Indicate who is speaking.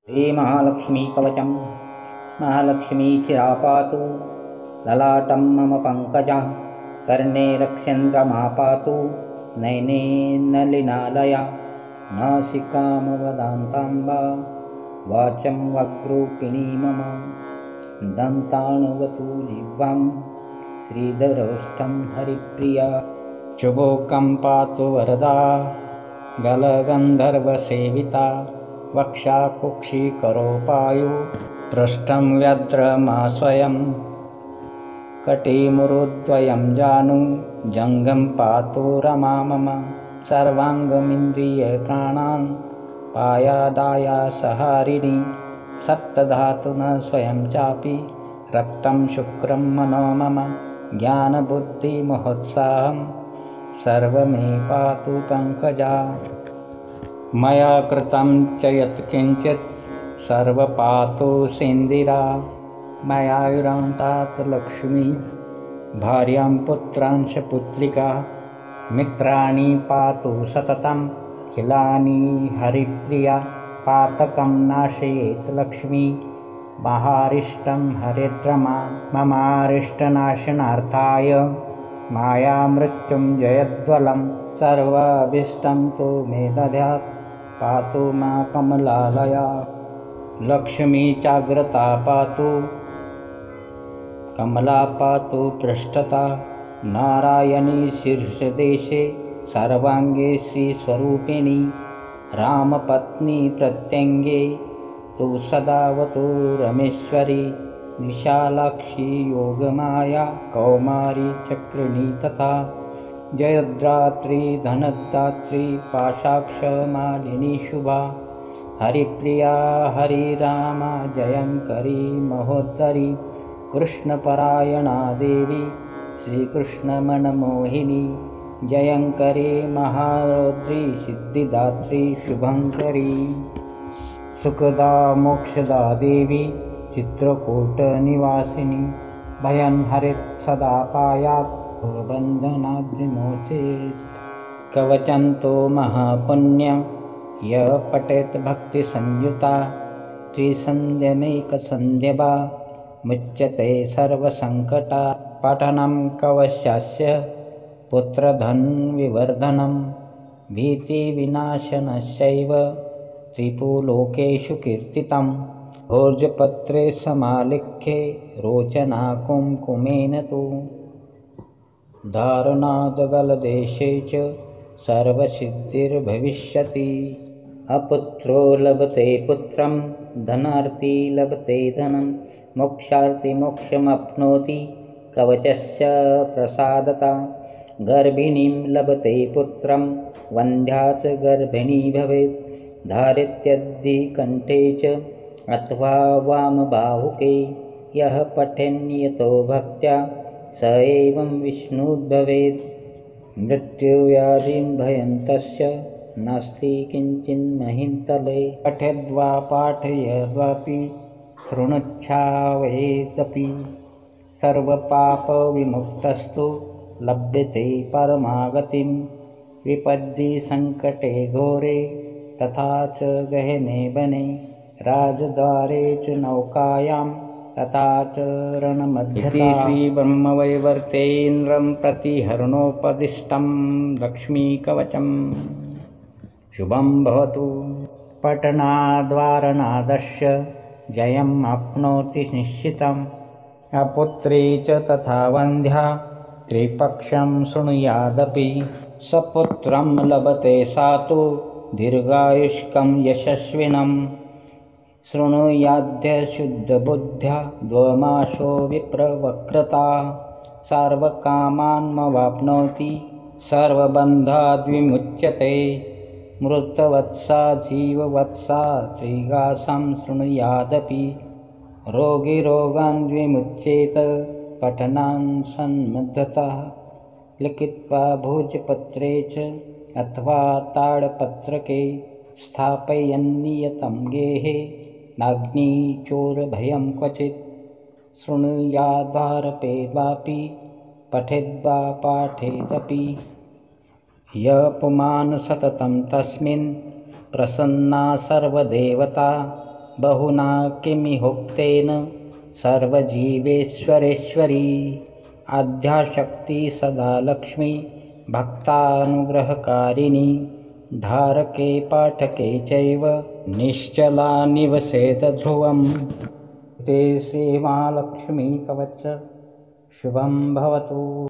Speaker 1: श्रीमहालक्ष्मीकवचं महालक्ष्मीचिरापातु ललाटं मम पङ्कजः कर्णे रक्ष्यन्द्रमा पातु नयने नलिनालया नासिकामवदान्ताम्बा वाचं वक्रूपिणी मम दन्तानुवतु जिह्वां श्रीधरोष्ठं हरिप्रिया चुबुकं पातु वरदा गलगन्धर्वसेविता वक्षा कुक्षिकरोपायु पृष्ठं व्यद्रमा स्वयं कटिमुरुद्वयं जानु जङ्घं पातु रमा मम सर्वाङ्गमिन्द्रियप्राणान् पायादायासहारिणी सप्तधातुना स्वयं चापि रक्तं शुक्रं मनो मम ज्ञानबुद्धिमहोत्साहं सर्वमे पातु पङ्कजा मया कृतं च यत्किञ्चित् सर्वपातु सेन्दिरा मयायुरान्तात् लक्ष्मी भार्यां पुत्रांश पुत्रिका मित्राणि पातु सततं किलानि हरिप्रिया पातकं नाशयेत् लक्ष्मी महारिष्टं हरिद्रमा ममारिष्टनाशनार्थाय मायामृत्युं जयद्वलं सर्वाभीष्टं तु मे दद्यात् पातु मा कमलालया लक्ष्मी चाग्रता पातु कमला पातु पृष्ठता नारायणी शीर्षदेशे सर्वाङ्गे श्रीस्वरूपिणी रामपत्नी प्रत्यङ्गे तु सदावतु रमेश्वरी विशालाक्षी योगमाया कौमारी चक्रिणी तथा जयद्रात्री धनदात्री पाशाक्षमालिनी शुभा हरिप्रिया हरिरामा जयङ्करी महोद्धरी कृष्णपरायणा देवी श्रीकृष्णमनमोहिनी जयङ्करी महारौद्री सिद्धिदात्री शुभङ्करी सुखदा मोक्षदा देवी चित्रकूटनिवासिनी भयं हरित् सदा पायात् बन्धनाद्विमोचेत् कवचन्तो महापुण्यं यः पठेत् भक्तिसंयुता त्रिसन्ध्यमेकसन्ध्यवा मुच्यते सर्वसङ्कटा पठनं कवचस्य पुत्रधनविवर्धनं भीतिविनाशनश्चैव त्रिपुलोकेषु कीर्तितम् भोजपत्रे समालिख्ये रोचना कुङ्कुमेन तु धारणादगलदेशे च सर्वसिद्धिर्भविष्यति अपुत्रो लभते पुत्रं धनार्थी लभते धनं मोक्षार्थी मोक्षमप्नोति कवचस्य प्रसादता गर्भिणीं लभते पुत्रं वन्ध्या च गर्भिणी भवेत् धारित्यद्रिकण्ठे च अथवा वामबाहुके यः पठेन्नियतो भक्त्या स एवं विष्णुर्भवेत् मृत्युव्याधिं भयं तस्य नास्ति किञ्चिन्महिन्तले पठेद्वा पाठयद्वापि शृणुच्छावयेदपि सर्वपापविमुक्तस्तु लभ्यते परमागतिं विपद्ये सङ्कटे घोरे तथा च गहने वने राजद्वारे च नौकायां तथा च रणमध्ये श्रीब्रह्मवैवर्तेन्द्रं प्रतिहरणोपदिष्टं लक्ष्मीकवचं शुभं भवतु पठनाद्वारणादस्य जयम् आप्नोति निश्चितम् अपुत्री च तथा वन्ध्या त्रिपक्षं शृणुयादपि सपुत्रं लभते सा तु दीर्घायुष्कं यशस्विनं शृणुयाद्य शुद्धबुद्ध्या द्वमाशो विप्रवक्रता सर्वकामान्मवाप्नोति सर्वबन्धाद्विमुच्यते मृतवत्सा जीववत्सा त्रिगासं शृणुयादपि रोगिरोगान् विमुच्येत पठनान् सन्मद्धतः लिखित्वा भोजपत्रे च अथवा ताडपत्रके स्थापयन्नियतं गेहे नाग्निचोरभयं क्वचित् शृणुयाद्वारपेद्वापि पठेद्वा पाठेदपि य पुमान् सततं तस्मिन् प्रसन्ना सर्वदेवता बहुना किमिहोक्तेन सर्वजीवेश्वरेश्वरी आद्याशक्ति सदा लक्ष्मी भक्तानुग्रहकारिणी धारके पाठके चैव निश्चला निवसेत ध्रुवम्। ते श्रीमहालक्ष्मी कवच शुभं भवतु।